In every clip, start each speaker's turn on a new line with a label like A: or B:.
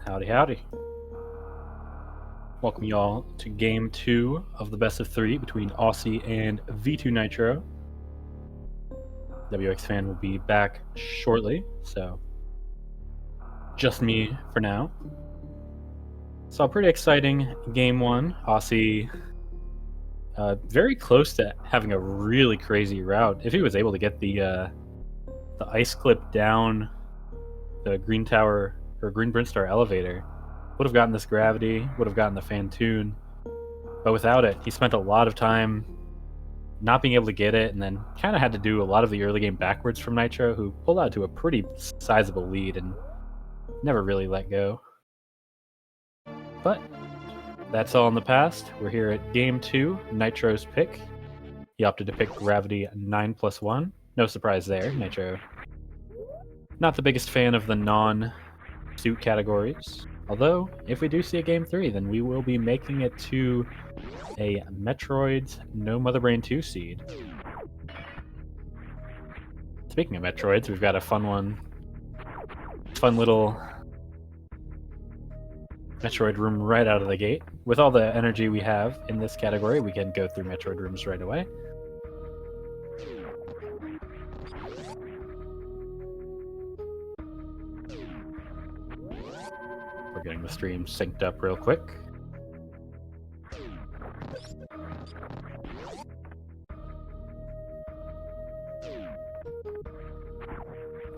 A: Howdy, howdy. Welcome y'all to game 2 of the best of 3 between Osse and V2Nitro. WX fan will be back shortly, so just me for now. So pretty exciting game 1. Osse very close to having a really crazy route. If he was able to get the ice clip down the green tower or green Brinstar elevator, would have gotten this gravity, would have gotten the Phantoon, but without it, he spent a lot of time not being able to get it, and then kind of had to do a lot of the early game backwards from Nitro, who pulled out to a pretty sizable lead and never really let go. But that's all in the past. We're here at game 2, Nitro's pick. He opted to pick gravity 9+1. No surprise there, Nitro. Not the biggest fan of the non-suit categories. Although, if we do see a game 3, then we will be making it to a Metroid's No Mother Brain 2 seed. Speaking of Metroids, we've got a fun little Metroid room right out of the gate. With all the energy we have in this category, we can go through Metroid rooms right away. We're getting the stream synced up real quick.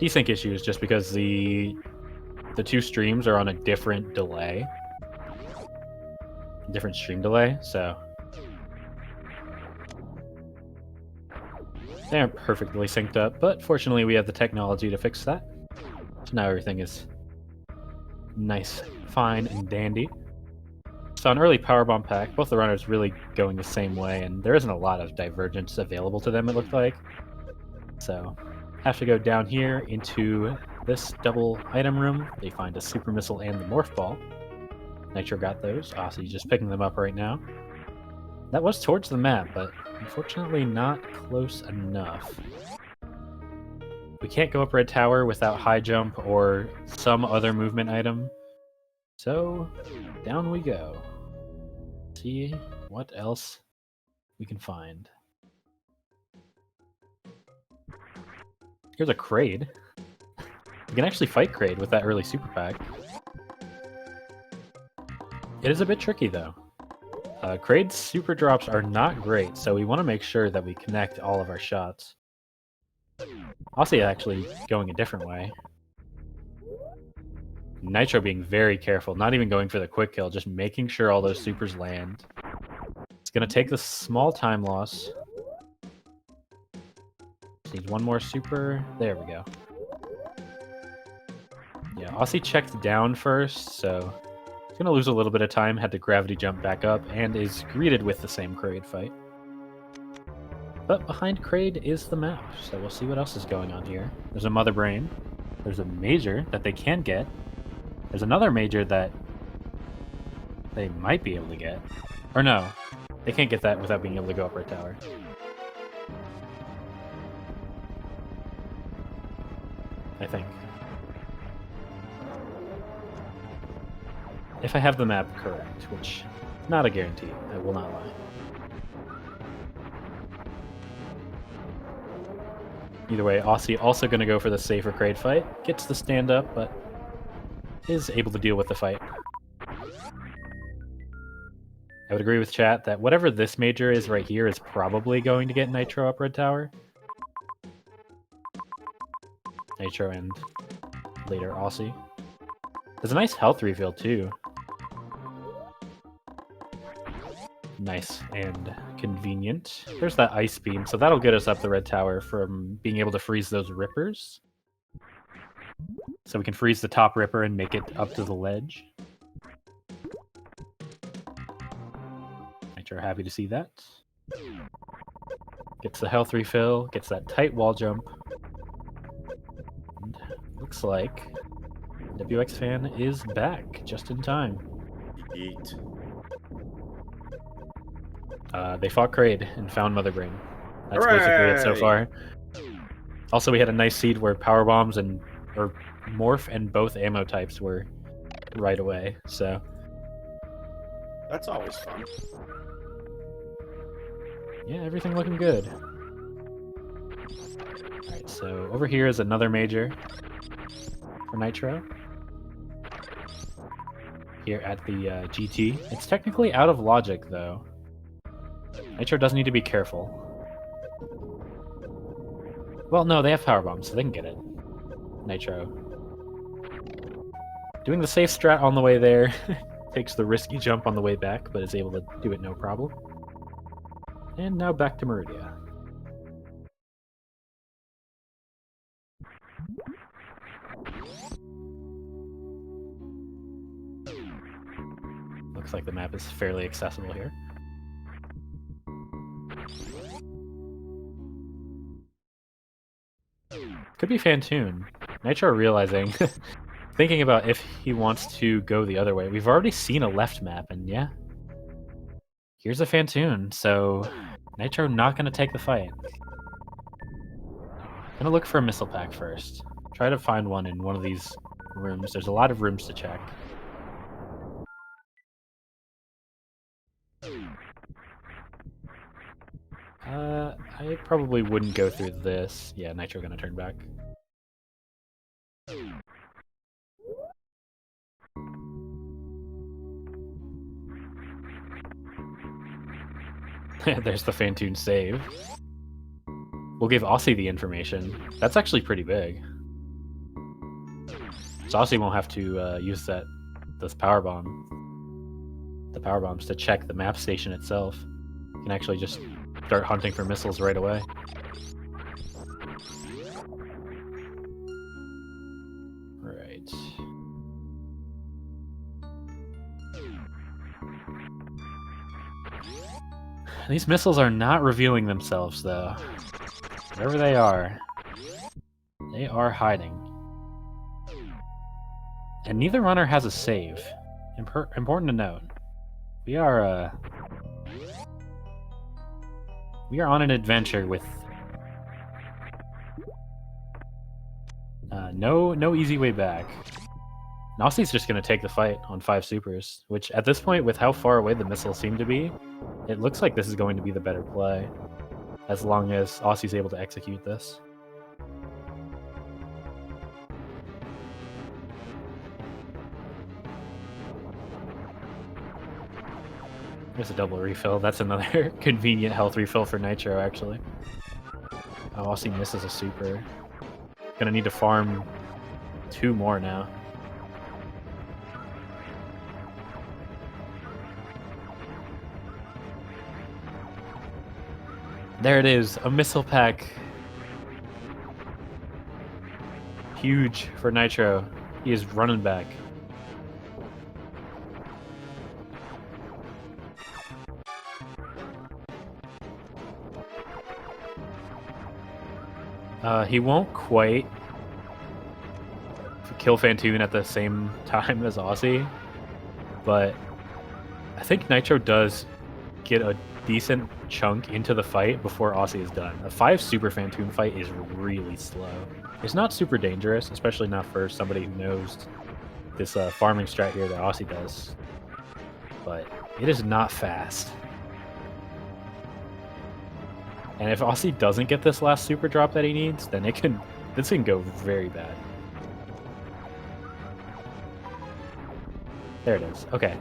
A: Desync issues just because the two streams are on a different delay. Different stream delay, so they aren't perfectly synced up, but fortunately we have the technology to fix that. So now everything is nice, fine, and dandy. So an early powerbomb pack, both the runners really going the same way, and there isn't a lot of divergence available to them, it looked like. So have to go down here into this double item room. They find a super missile and the morph ball. Nitro got those. Osse just picking them up right now. That was towards the map, but unfortunately not close enough. We can't go up Red Tower without high jump or some other movement item. So down we go. See what else we can find. Here's a Kraid. You can actually fight Kraid with that early super pack. It is a bit tricky though. Kraid's super drops are not great, so we want to make sure that we connect all of our shots. Osse actually going a different way. Nitro being very careful, not even going for the quick kill, just making sure all those supers land. It's going to take the small time loss. Needs one more super. There we go. Yeah, Osse checked down first, so he's going to lose a little bit of time, had to gravity jump back up, and is greeted with the same Kraid fight. But behind Kraid is the map, so we'll see what else is going on here. There's a Mother Brain. There's a Major that they can get. There's another Major that they might be able to get. Or no, they can't get that without being able to go up Red Tower. I think. If I have the map correct, which not a guarantee, I will not lie. Either way, Osse also going to go for the safer Kraid fight. Gets the stand up, but is able to deal with the fight. I would agree with chat that whatever this Major is right here is probably going to get Nitro up Red Tower. Nitro and later Osse. There's a nice health refill too. Nice and convenient. There's that ice beam, so that'll get us up the Red Tower from being able to freeze those rippers. So we can freeze the top ripper and make it up to the ledge. Nitro happy to see that. Gets the health refill, gets that tight wall jump. And looks like WX fan is back just in time.
B: Eat.
A: They fought Kraid and found Mother Brain. That's basically it so far. Also, we had a nice seed where power bombs or morph and both ammo types were right away. So
B: that's always fun.
A: yeah, everything looking good. Alright, so over here is another major for Nitro. Here at the GT. It's technically out of logic, though. Nitro does need to be careful. Well, no, they have power bombs, so they can get it. Nitro. Doing the safe strat on the way there. Takes the risky jump on the way back, but is able to do it no problem. And now back to Meridia. Looks like the map is fairly accessible here. Could be Phantoon. Nitro realizing, thinking about if he wants to go the other way. We've already seen a left map, and yeah. Here's a Phantoon, so Nitro not going to take the fight. Gonna look for a missile pack first. Try to find one in one of these rooms. There's a lot of rooms to check. I probably wouldn't go through this. Yeah, Nitro gonna turn back. There's the Phantoon save. We'll give Osse the information. That's actually pretty big. So Osse won't have to use this power bomb. The power bombs to check the map station itself. You can actually just start hunting for missiles right away. Right. These missiles are not revealing themselves, though. Wherever they are hiding. And neither runner has a save. Important to note. We are on an adventure with no easy way back. Osse's just going to take the fight on 5 supers, which at this point, with how far away the missiles seem to be, it looks like this is going to be the better play, as long as Osse's able to execute this. There's a double refill. That's another convenient health refill for Nitro, actually. Oh, Osse misses a super. Gonna need to farm 2 more now. There it is, a missile pack. Huge for Nitro. He is running back. He won't quite kill Phantoon at the same time as Osse, but I think Nitro does get a decent chunk into the fight before Osse is done. A 5 super Phantoon fight is really slow. It's not super dangerous, especially not for somebody who knows this farming strat here that Osse does, but it is not fast. And if Osse doesn't get this last super drop that he needs, then this can go very bad. There it is. Okay.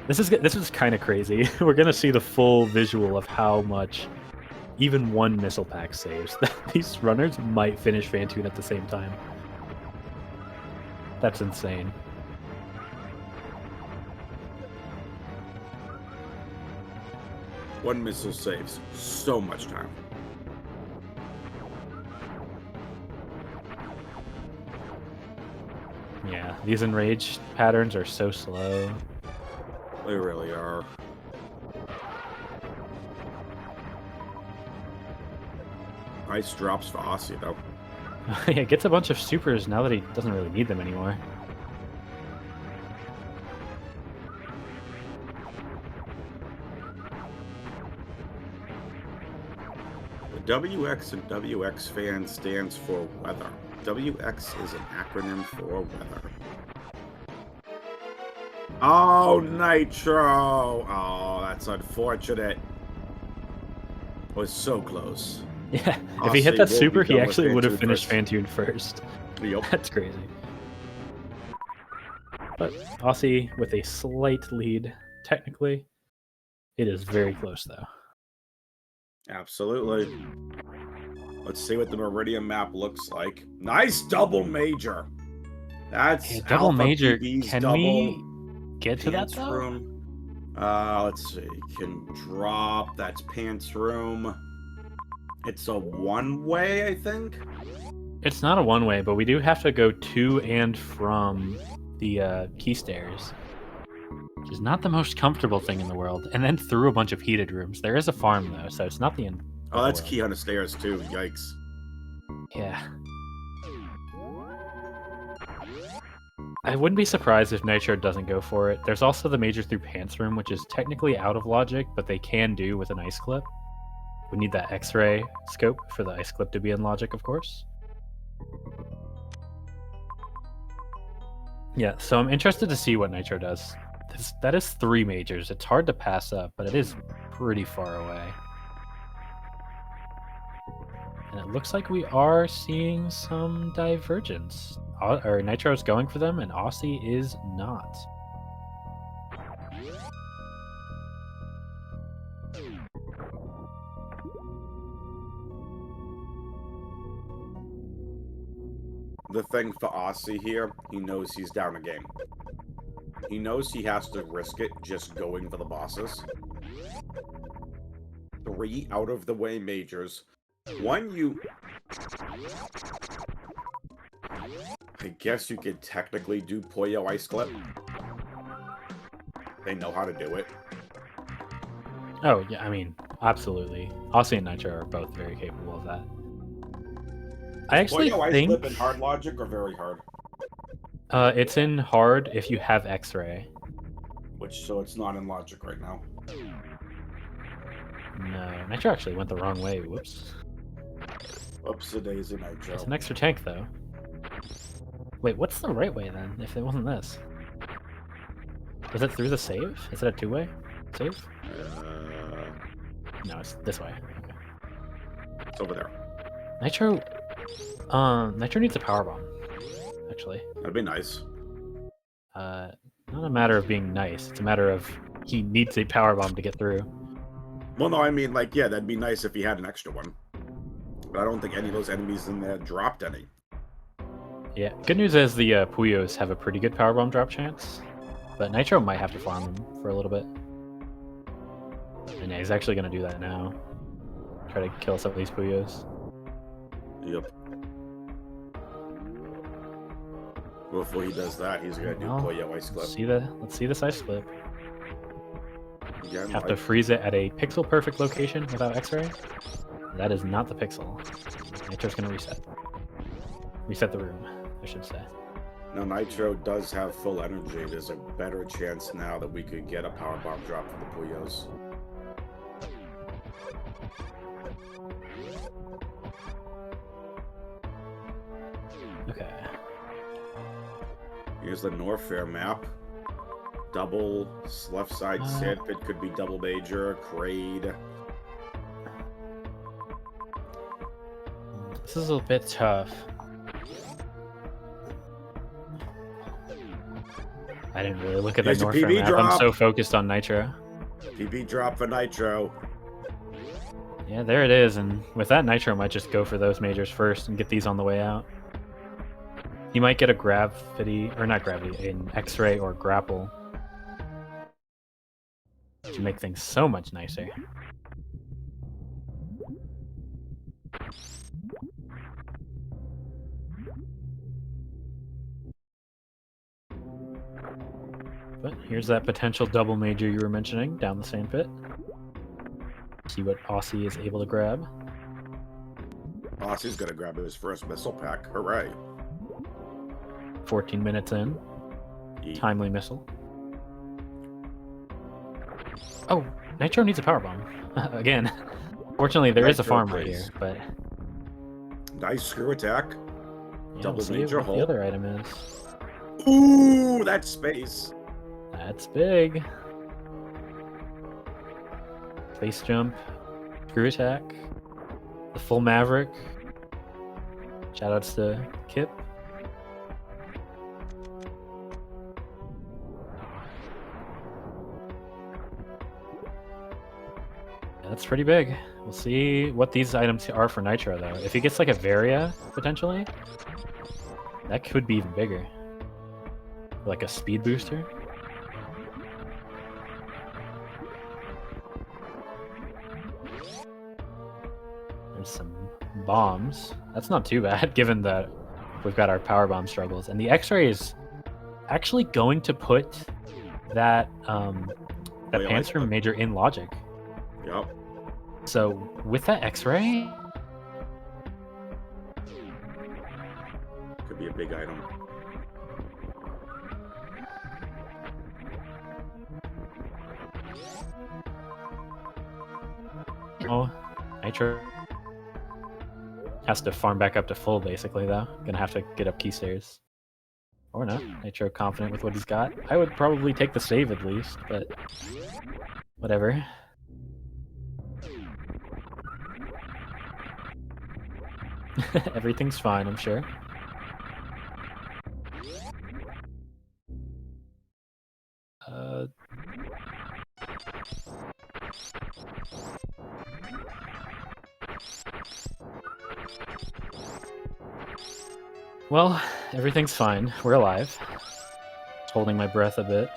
A: This is kind of crazy. We're gonna see the full visual of how much even one missile pack saves. These runners might finish Phantoon at the same time. That's insane.
B: One missile saves so much time.
A: Yeah, these enraged patterns are so slow.
B: They really are. Nice drops for Osse, though.
A: Yeah, gets a bunch of supers now that he doesn't really need them anymore.
B: WX and WX fan stands for weather. WX is an acronym for weather. Oh, Nitro! Oh, that's unfortunate. Was so close.
A: Yeah, if he hit that
B: Osse will
A: super,
B: be
A: he
B: done with
A: actually would have
B: Phantoon
A: finished
B: first.
A: Phantoon first.
B: Yup.
A: That's crazy. But Osse with a slight lead, technically. It is very close, though.
B: Absolutely. Let's see what the Meridian map looks like. Nice double major. That's
A: Yeah, double
B: Alpha
A: major.
B: PB's
A: Can
B: double
A: we get to that,
B: pants
A: though?
B: room. Let's see. Can drop. That's pants room. It's a one-way, I think.
A: It's not a one-way, but we do have to go to and from the key stairs, which is not the most comfortable thing in the world, and then through a bunch of heated rooms. There is a farm, though, so it's not the end.
B: Oh, that's key on the stairs, too. Yikes.
A: Yeah. I wouldn't be surprised if Nitro doesn't go for it. There's also the major through pants room, which is technically out of logic, but they can do with an ice clip. We need that X-ray scope for the ice clip to be in logic, of course. Yeah, so I'm interested to see what Nitro does. That is 3 majors. It's hard to pass up, but it is pretty far away. And it looks like we are seeing some divergence. Or Nitro's going for them, and Osse is not.
B: The thing for Osse here, he knows he's down a game. He knows he has to risk it just going for the bosses. 3 out of the way majors. One I guess you could technically do Puyo Ice Clip. They know how to do it.
A: Oh, yeah, I mean, absolutely. Osse and Nitro are both very capable of that. I actually
B: Puyo Ice
A: think
B: Clip in hard logic or very hard?
A: it's in hard if you have X-ray.
B: So it's not in logic right now.
A: No, Nitro actually went the wrong way. Whoops.
B: Oops-a-daisy, Nitro.
A: It's an extra tank, though. Wait, what's the right way, then, if it wasn't this? Is it through the save? Is it a 2-way save? No, it's this way. Okay.
B: It's over there.
A: Nitro needs a power bomb, actually.
B: That'd be nice.
A: Not a matter of being nice. It's a matter of he needs a power bomb to get through.
B: Well, no, I mean, like, yeah, that'd be nice if he had an extra one. But I don't think any of those enemies in there dropped any.
A: Yeah, good news is the Puyos have a pretty good power bomb drop chance, but Nitro might have to farm them for a little bit. And yeah, he's actually going to do that now. Try to kill some of these Puyos.
B: Yep. Before he does that, he's gonna do Puyo Ice Clip.
A: Let's see this ice clip.
B: Again,
A: Have to freeze it at a pixel perfect location without X-ray. That is not the pixel. Nitro's gonna reset. Reset the room, I should say.
B: Now Nitro does have full energy. There's a better chance now that we could get a power bomb drop for the Puyos.
A: Okay.
B: Here's the Norfair map. Double left side sand pit could be double major, Kraid.
A: This is a bit tough. I didn't really look at that
B: Here's a
A: Norfair
B: PB
A: map.
B: drop.
A: I'm so focused on Nitro.
B: PB drop for Nitro.
A: Yeah, there it is. And with that, Nitro might just go for those majors first and get these on the way out. He might get a gravity, or not gravity, an X-ray or grapple to make things so much nicer. But here's that potential double major you were mentioning down the sand pit. See what Osse is able to grab.
B: Osse's gonna grab his first missile pack. Hooray.
A: 14 minutes in. Timely missile. Oh, Nitro needs a power bomb. Again. Fortunately, there is a
B: Nitro
A: farm right
B: plays.
A: here, but
B: Nice screw attack.
A: yeah,
B: Double
A: we'll see
B: major
A: what the
B: hole.
A: other item is.
B: Ooh, that's space.
A: That's big. Space jump, screw attack, the full Maverick. Shoutouts to Kip. Yeah, that's pretty big. We'll see what these items are for Nitro, though. If he gets like a Varia, potentially, that could be even bigger. Like a speed booster. There's some bombs. That's not too bad, given that we've got our power bomb struggles. And the X-ray is actually going to put that Phantoon major in logic.
B: Yep.
A: So with that X-ray,
B: could be a big item.
A: Oh, Nitro has to farm back up to full, basically, though. Gonna have to get up key stairs. Or not. Nitro confident with what he's got. I would probably take the save at least, but whatever. Everything's fine, I'm sure. Well, everything's fine. We're alive. Just holding my breath a bit.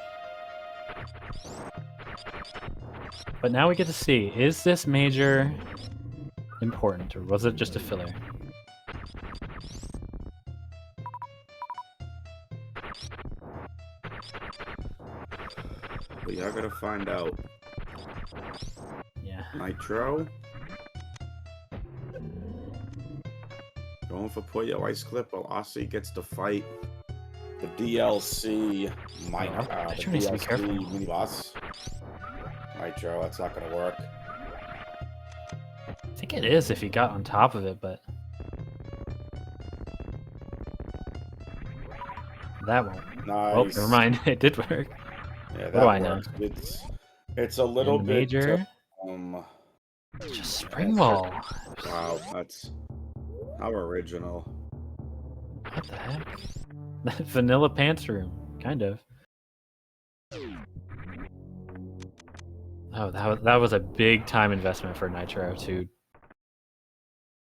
A: But now we get to see, is this major important, or was it just a filler?
B: We are gonna find out.
A: Yeah.
B: Nitro. Going for Puyo Ice Clip while Osse gets to fight the DLC
A: Nitro needs to be careful.
B: mini boss. Nitro, that's not gonna work.
A: I think it is if he got on top of it, but that won't.
B: Nice.
A: Oh, never mind. It did work.
B: Yeah, that
A: what do I
B: works.
A: know?
B: It's a little
A: And the
B: bit
A: major. Just spring ball.
B: Wow, that's how original.
A: What the heck? Vanilla pants room, kind of. Oh, that was a big time investment for Nitro to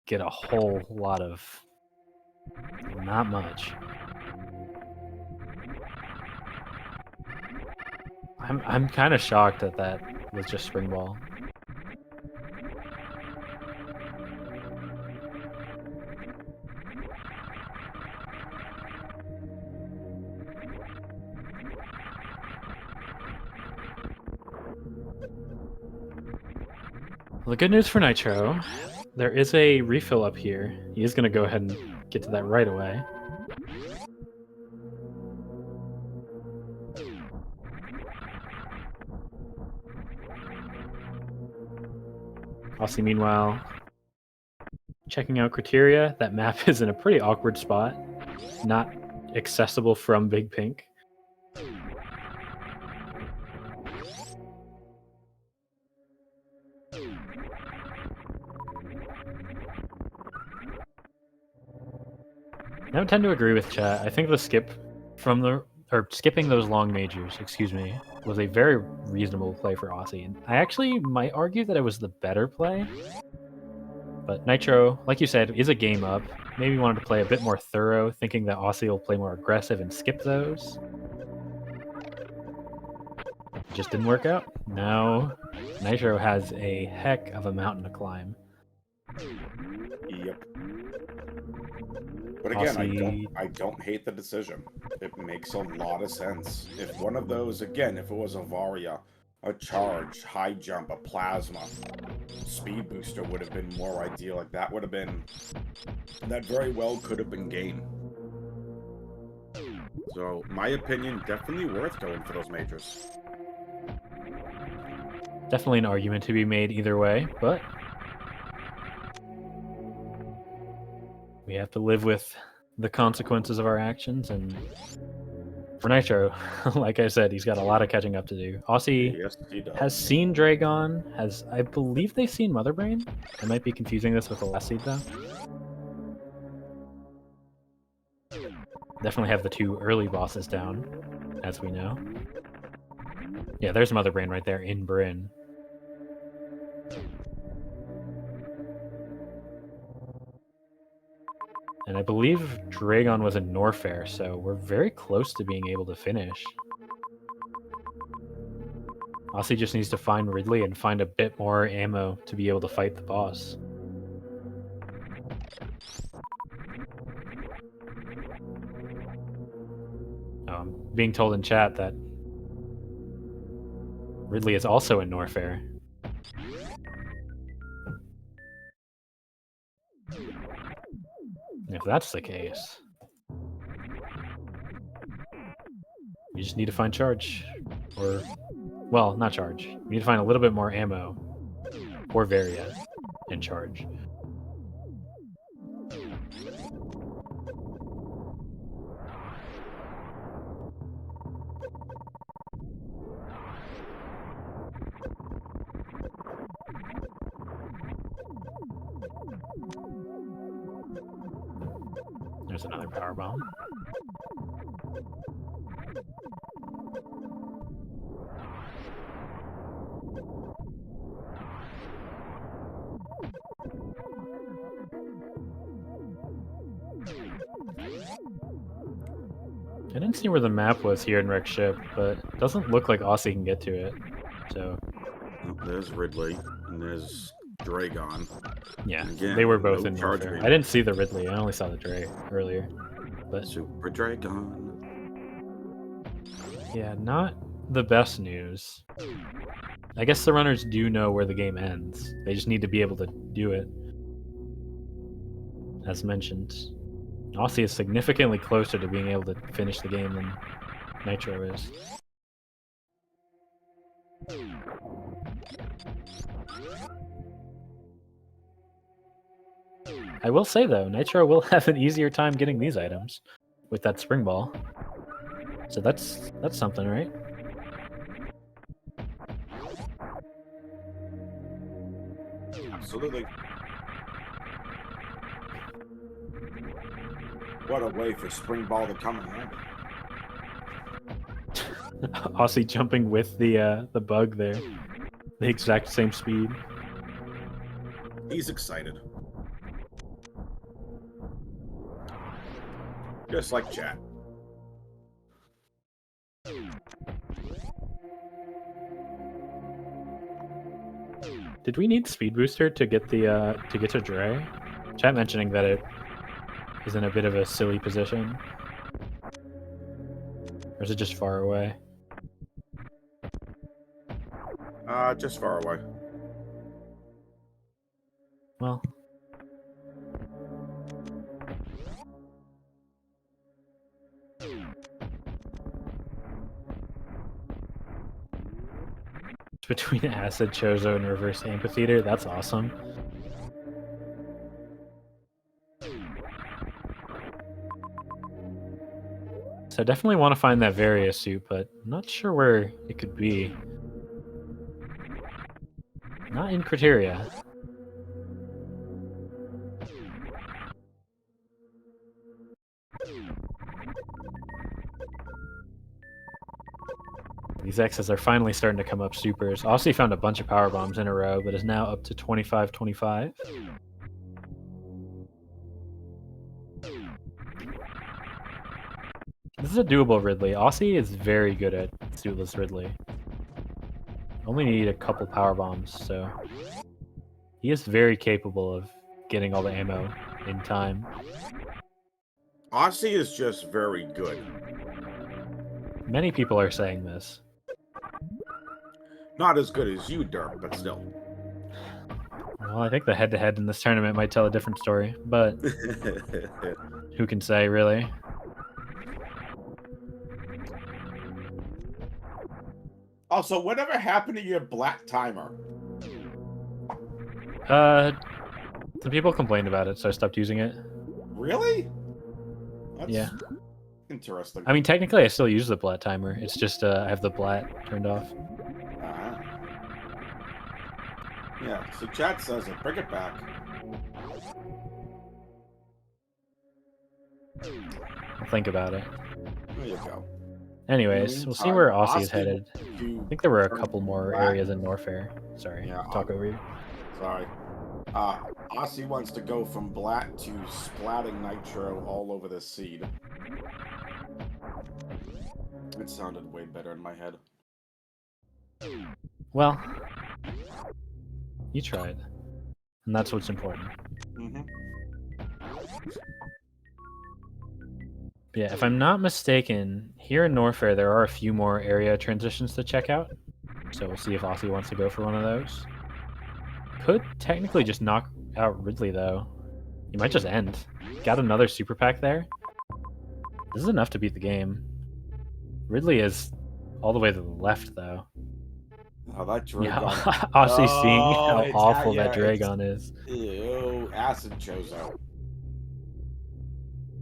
A: get a whole lot of not much. I'm kind of shocked that that was just spring ball. Well, the good news for Nitro, there is a refill up here. He is going to go ahead and get to that right away. Osse, meanwhile, checking out criteria. That map is in a pretty awkward spot, not accessible from Big Pink. I tend to agree with chat. I think the skipping those long majors, excuse me, was a very reasonable play for Osse. And I actually might argue that it was the better play. But Nitro, like you said, is a game up. Maybe wanted to play a bit more thorough, thinking that Osse will play more aggressive and skip those. It just didn't work out. Now Nitro has a heck of a mountain to climb.
B: Yep. But again, I don't hate the decision. It makes a lot of sense. If one of those, again, if it was a Varia, a charge, high jump, a plasma, speed booster would have been more ideal. Like that would have been, that very well could have been game. So, my opinion, definitely worth going for those majors.
A: Definitely an argument to be made either way, but we have to live with the consequences of our actions, and for Nitro, like I said, he's got a lot of catching up to do. Osse
B: Yes, he does.
A: has seen Dragon, I believe they've seen Mother Brain. I might be confusing this with the last seed, though. Definitely have the 2 early bosses down, as we know. Yeah, there's Mother Brain right there in Bryn. And I believe Dragon was in Norfair, so we're very close to being able to finish. Osse just needs to find Ridley and find a bit more ammo to be able to fight the boss. I'm being told in chat that Ridley is also in Norfair. If that's the case, you just need to find charge. Or, well, not charge. You need to find a little bit more ammo or Varia and charge. There's another power bomb. I didn't see where the map was here in Wreck Ship, but it doesn't look like Osse can get to it. So
B: there's Ridley and there's Dragon.
A: Yeah,
B: again,
A: they were both
B: no
A: in
B: charge
A: Norfair.
B: rate.
A: I didn't see the Ridley. I only saw the Dre earlier. But
B: Super Dragon.
A: Yeah, not the best news. I guess the runners do know where the game ends. They just need to be able to do it. As mentioned, Osse is significantly closer to being able to finish the game than Nitro is. I will say, though, Nitro will have an easier time getting these items with that spring ball. So that's something, right?
B: Absolutely. What a way for spring ball to come in handy.
A: Osse jumping with the bug there. The exact same speed.
B: He's excited. Just like chat.
A: Did we need Speed Booster to get the to get to Dre? Chat mentioning that it is in a bit of a silly position. Or is it just far away?
B: Just far away.
A: Well. Between Acid, Chozo, and Reverse Amphitheater, that's awesome. So I definitely want to find that Varia suit, but I'm not sure where it could be. Not in Criteria. These X's are finally starting to come up supers. Osse found a bunch of power bombs in a row, but is now up to 25-25. This is a doable Ridley. Osse is very good at suitless Ridley. Only need a couple power bombs, so he is very capable of getting all the ammo in time.
B: Osse is just very good.
A: Many people are saying this.
B: Not as good as you, Dirk, but still.
A: Well, I think the head-to-head in this tournament might tell a different story, but who can say, really?
B: Also, whatever happened to your black timer?
A: Some people complained about it, so I stopped using it.
B: Really? That's
A: Yeah.
B: interesting.
A: I mean, technically, I still use the blat timer. It's just I have the blat turned off.
B: Yeah, so chat says it. Bring it back.
A: I'll think about it.
B: There you go.
A: Anyways, we'll see where Osse is headed. I think there were a couple more areas in Norfair. Sorry,
B: yeah,
A: talk over you.
B: Sorry. Osse wants to go from blat to splatting nitro all over the seed. It sounded way better in my head.
A: Well, you tried, and that's what's important.
B: Mm-hmm.
A: Yeah, if I'm not mistaken, here in Norfair there are a few more area transitions to check out. So we'll see if Osse wants to go for one of those. Could technically just knock out Ridley, though. He might just end. Got another super pack there. This is enough to beat the game. Ridley is all the way to the left, though.
B: Oh, that Dragon.
A: Yeah, Osse's seeing how awful that Dragon is.
B: Ew, acid Chozo.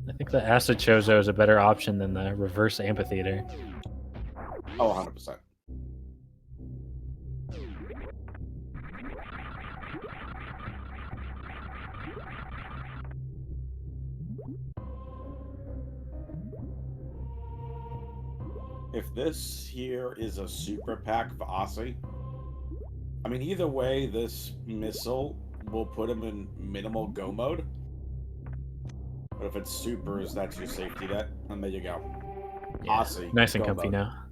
A: I think the Acid Chozo is a better option than the reverse Amphitheater.
B: Oh, 100%. If this here is a super pack for Osse, I mean, either way, this missile will put him in minimal go mode. But if it's supers, that's your safety net, and there you go.
A: Yeah,
B: Osse,
A: nice and comfy now.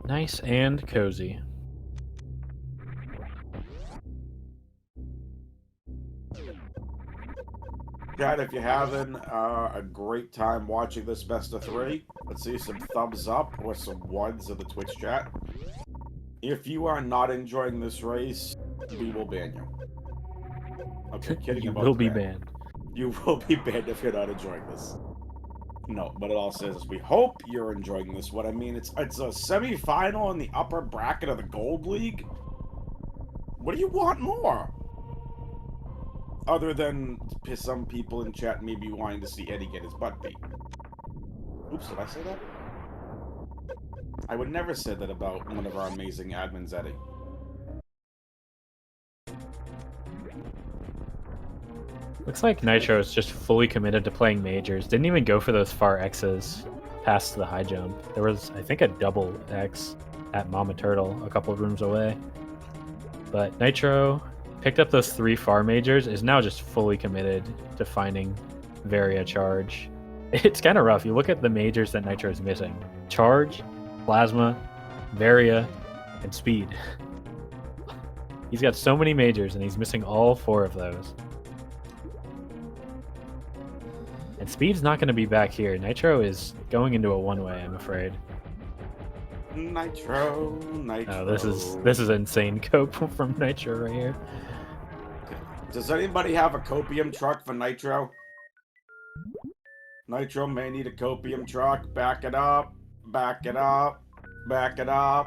A: Nice and cozy.
B: Guys, if you're having a great time watching this best of 3, let's see some thumbs up or some ones in the Twitch chat. If you are not enjoying this race, we will ban you. Okay, kidding
A: you
B: about
A: will
B: the
A: be
B: ban.
A: banned.
B: You will be banned if you're not enjoying this. No, but it all says is we hope you're enjoying this. What I mean, it's a semi-final in the upper bracket of the Gold League. What do you want more? Other than some people in chat maybe wanting to see Eddie get his butt beat. Oops, did I say that? I would never say that about one of our amazing admins, Eddie.
A: Looks like Nitro is just fully committed to playing majors. Didn't even go for those far X's past the high jump. There was, I think, a double X at Mama Turtle a couple of rooms away. But Nitro picked up those 3 far majors, is now just fully committed to finding Varia Charge. It's kind of rough. You look at the majors that Nitro is missing. Charge, Plasma, Varia, and Speed. He's got so many majors, and he's missing all 4 of those. And Speed's not going to be back here. Nitro is going into a one-way, I'm afraid.
B: Nitro.
A: Oh, this is insane cope from Nitro right here.
B: Does anybody have a copium truck for Nitro? Nitro may need a copium truck. Back it up. Back it up. Back it up.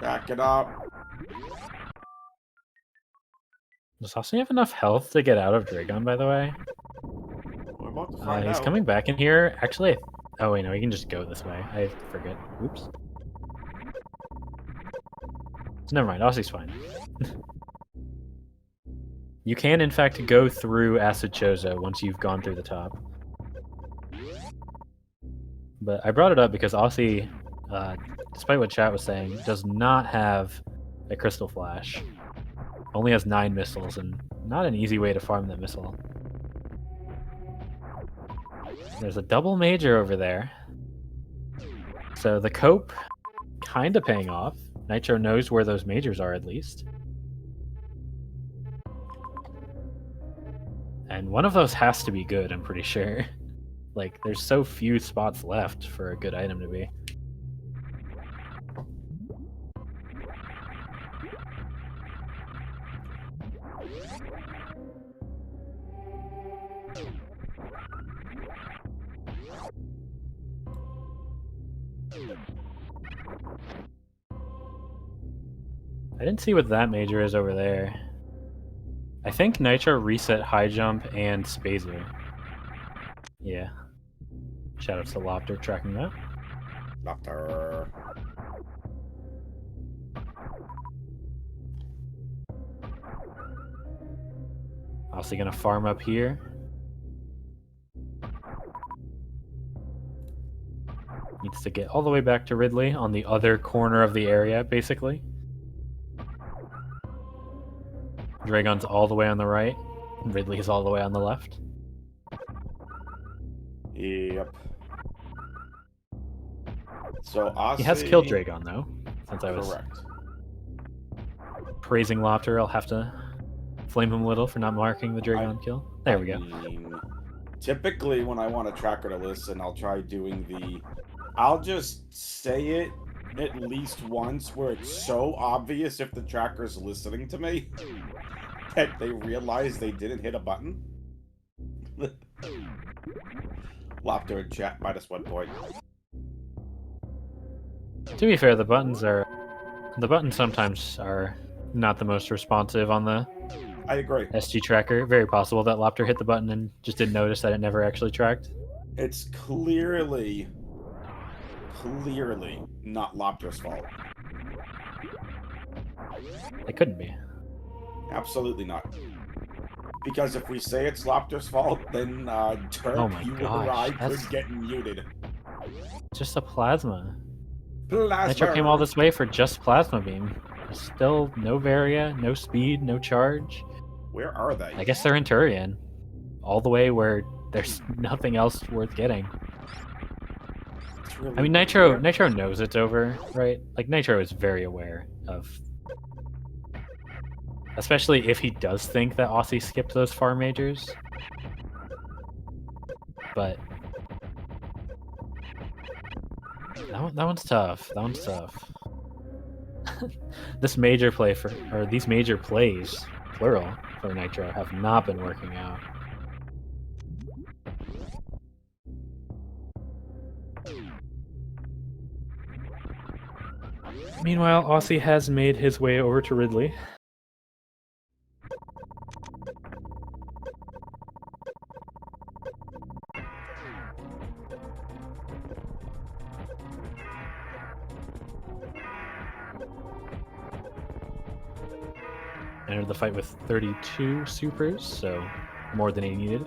B: Back it up.
A: Does Osse have enough health to get out of Dragon, by the way?
B: We're about to find out.
A: He's coming back in here. Actually, oh wait, no, he can just go this way. I forget. Oops. So never mind, Osse's fine. You can, in fact, go through Acid Chozo once you've gone through the top. But I brought it up because Osse, despite what chat was saying, does not have a Crystal Flash. Only has 9 missiles, and not an easy way to farm that missile. There's a double major over there. So the cope kind of paying off. Nitro knows where those majors are, at least. And one of those has to be good, I'm pretty sure. Like, there's so few spots left for a good item to be. I didn't see what that major is over there. I think Nitro reset high jump and Spazer. Yeah. Shoutouts to Lopter tracking that.
B: Lopter.
A: Also gonna farm up here. Needs to get all the way back to Ridley on the other corner of the area, basically. Dragon's all the way on the right. Ridley's all the way on the left.
B: Yep. So Osse...
A: He has killed Dragon, though, since I was
B: correct.
A: praising Lopter. I'll have to flame him a little for not marking the Dragon kill. There we go.
B: Typically, when I want a tracker to listen, I'll try doing the... I'll just say it at least once where it's so obvious if the tracker's listening to me that they realize they didn't hit a button. Lopter in chat, -1 point.
A: To be fair, the buttons sometimes are not the most responsive on the
B: I agree.
A: SG tracker. Very possible that Lopter hit the button and just didn't notice that it never actually tracked.
B: It's clearly not Lopter's fault.
A: It couldn't be.
B: Absolutely not. Because if we say it's Lopter's fault, then Turk, you or I could get muted.
A: Just a plasma.
B: Plasma.
A: Nitro came all this way for just Plasma Beam. There's still no Varia, no speed, no charge.
B: Where are they?
A: I guess they're in Turian. All the way where there's nothing else worth getting.
B: Really
A: I mean, Nitro knows it's over, right? Like, Nitro is very aware of... Especially if he does think that Osse skipped those farm majors. But... That one's tough. That one's tough. These major plays, plural, for Nitro have not been working out. Meanwhile, Osse has made his way over to Ridley. Entered the fight with 32 supers, so more than he needed.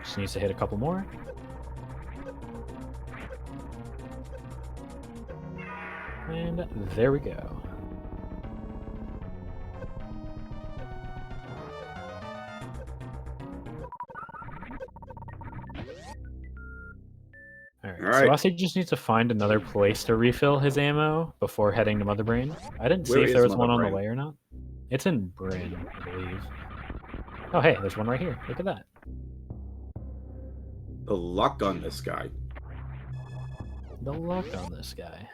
A: Just needs to hit a couple more. And there we go. Alright, so Osse just needs to find another place to refill his ammo before heading to Mother Brain. I didn't see if there was one on the way or not. It's in Bryn, I believe. Oh, hey, there's one right here. Look at that.
B: The luck on this guy.
A: The luck on this guy.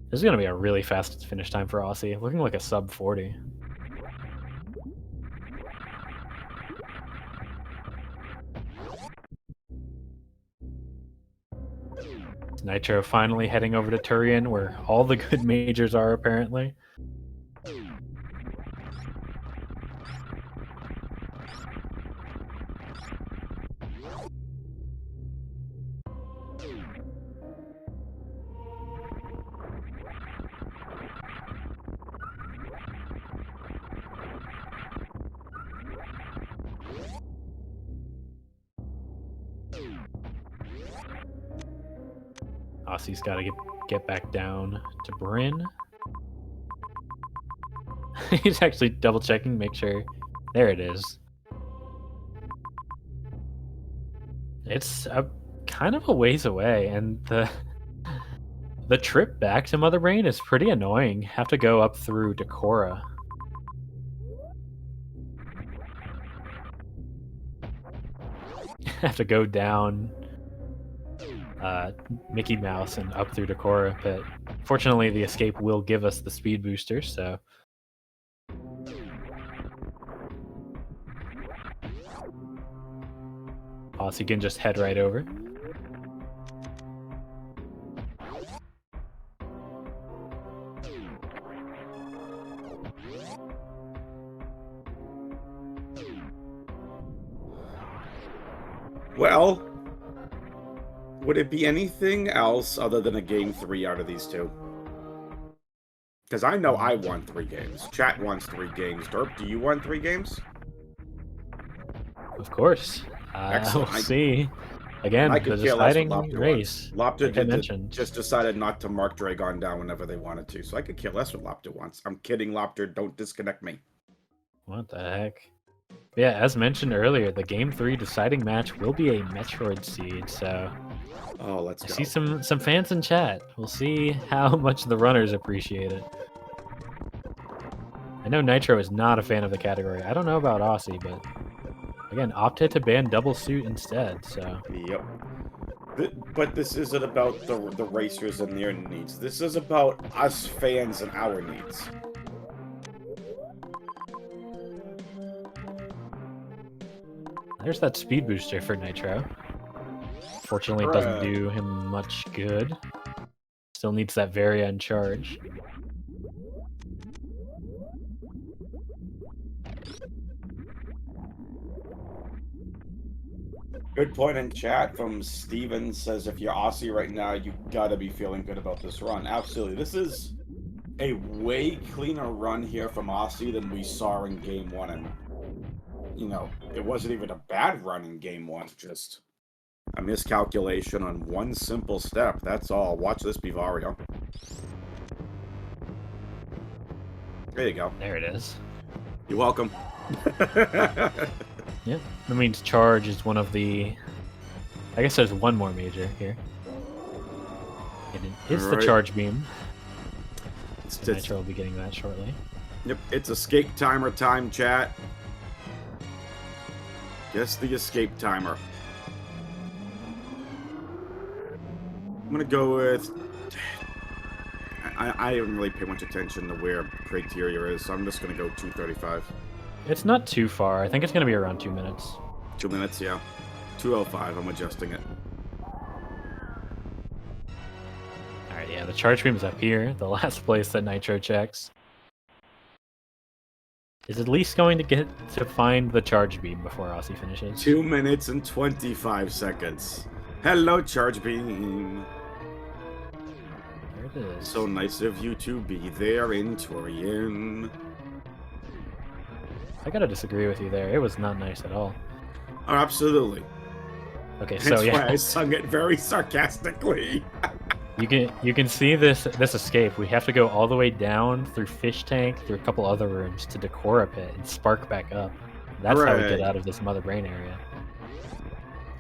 A: This is going to be a really fast finish time for Osse. Looking like a sub 40. Nitro finally heading over to Turian, where all the good majors are, apparently. Osse's got to get back down to Bryn. He's actually double checking, make sure. There it is. It's kind of a ways away, and the trip back to Mother Brain is pretty annoying. Have to go up through Decorah. Have to go down Mickey Mouse and up through Decorah, but fortunately the escape will give us the speed booster, so Osse can just head right over.
B: Well, would it be anything else other than a game 3 out of these two? Because I know I won 3 games. Chat wants 3 games. Derp, do you want 3 games?
A: Of course.
B: Excellent.
A: We'll see. Again,
B: I
A: the
B: could care less what
A: deciding
B: Lopta
A: race,
B: wants.
A: like I
B: Lopta
A: mentioned.
B: just decided not to mark Dragon down whenever they wanted to, so I could care less what Lopta wants. I'm kidding, Lopta. Don't disconnect me.
A: What the heck? Yeah, as mentioned earlier, the Game 3 deciding match will be a Metroid seed, so...
B: Oh, let's
A: I
B: go.
A: see some fans in chat. We'll see how much the runners appreciate it. I know Nitro is not a fan of the category. I don't know about Osse, but... Again, opted to ban double suit instead, so...
B: Yep. But this isn't about the racers and their needs. This is about us fans and our needs.
A: There's that speed booster for Nitro. Fortunately, it doesn't do him much good. Still needs that very end charge.
B: Good point in chat from Steven says, if you're Osse right now, you gotta be feeling good about this run. Absolutely. This is a way cleaner run here from Osse than we saw in Game 1. And, you know, it wasn't even a bad run in Game 1. Just a miscalculation on one simple step. That's all. Watch this be Vario. There you go.
A: There it is.
B: You're welcome.
A: Yep. That means charge is one of the... I guess there's one more major here. It is the charge beam. Nitro will be getting that shortly.
B: Yep, it's escape timer time, chat. Guess the escape timer. I'm gonna go with... I didn't really pay much attention to where criteria is, so I'm just gonna go 2:35.
A: It's not too far. I think it's gonna be around 2 minutes.
B: 2 minutes, yeah. 2:05. I'm adjusting it.
A: All right, yeah. The charge beam's up here. The last place that Nitro checks is at least going to get to find the charge beam before Osse finishes.
B: 2 minutes and 25 seconds. Hello, charge beam.
A: There it is.
B: So nice of you to be there in Torian.
A: I gotta disagree with you there. It was not nice at all.
B: Oh, absolutely.
A: Okay,
B: That's
A: so yeah,
B: why I sung it very sarcastically.
A: you can see this escape. We have to go all the way down through Fish Tank, through a couple other rooms to Decora Pit and spark back up. That's how we get out of this Mother Brain area.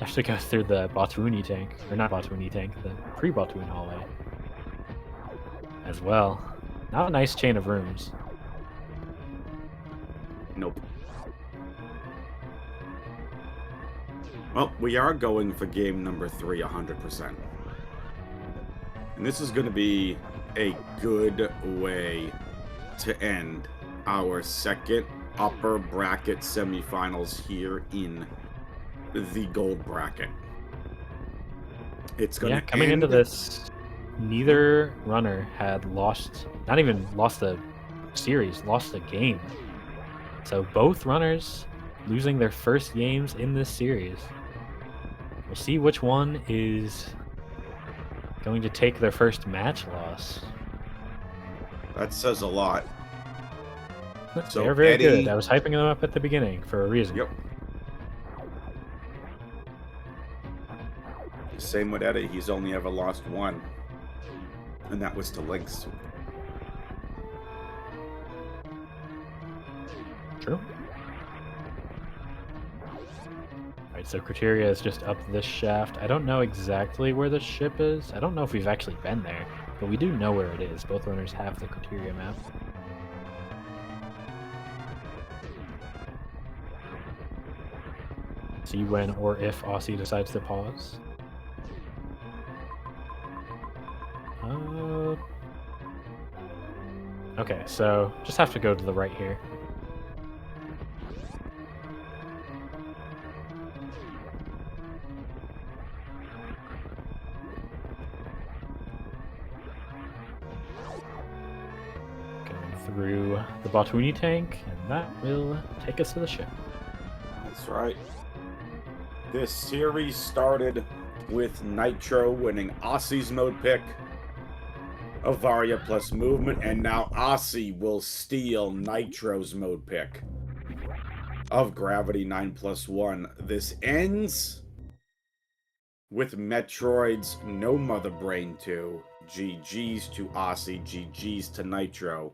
A: Have to go through the V2Nitro tank, or not V2Nitro tank, the pre-V2Nitro hallway as well. Not a nice chain of rooms.
B: Nope. Well, we are going for game number 3 100%. And this is going to be a good way to end our second upper bracket semifinals here in the gold bracket. It's going to
A: coming into this, neither runner had lost, not even lost a series, lost a game. So both runners losing their first games in this series. We'll see which one is going to take their first match loss.
B: That says a lot. So
A: they're very good. I was hyping them up at the beginning for a reason.
B: Yep. Same with Eddie. He's only ever lost one. And that was to Lynx.
A: True. Alright, so Criteria is just up this shaft. I don't know exactly where the ship is. I don't know if we've actually been there, but we do know where it is. Both runners have the Criteria map. See when or if Osse decides to pause. Okay, so just have to go to the right here. Through the V2Nitro tank, and that will take us to the ship.
B: That's right. This series started with Nitro winning Osse's mode pick, Avaria plus movement, and now Osse will steal Nitro's mode pick of Gravity 9+1. This ends with Metroid's No Mother Brain 2. GG's to Osse, GG's to Nitro.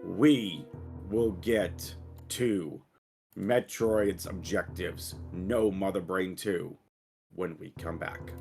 B: We will get to Metroid's objectives, No Mother Brain 2, when we come back.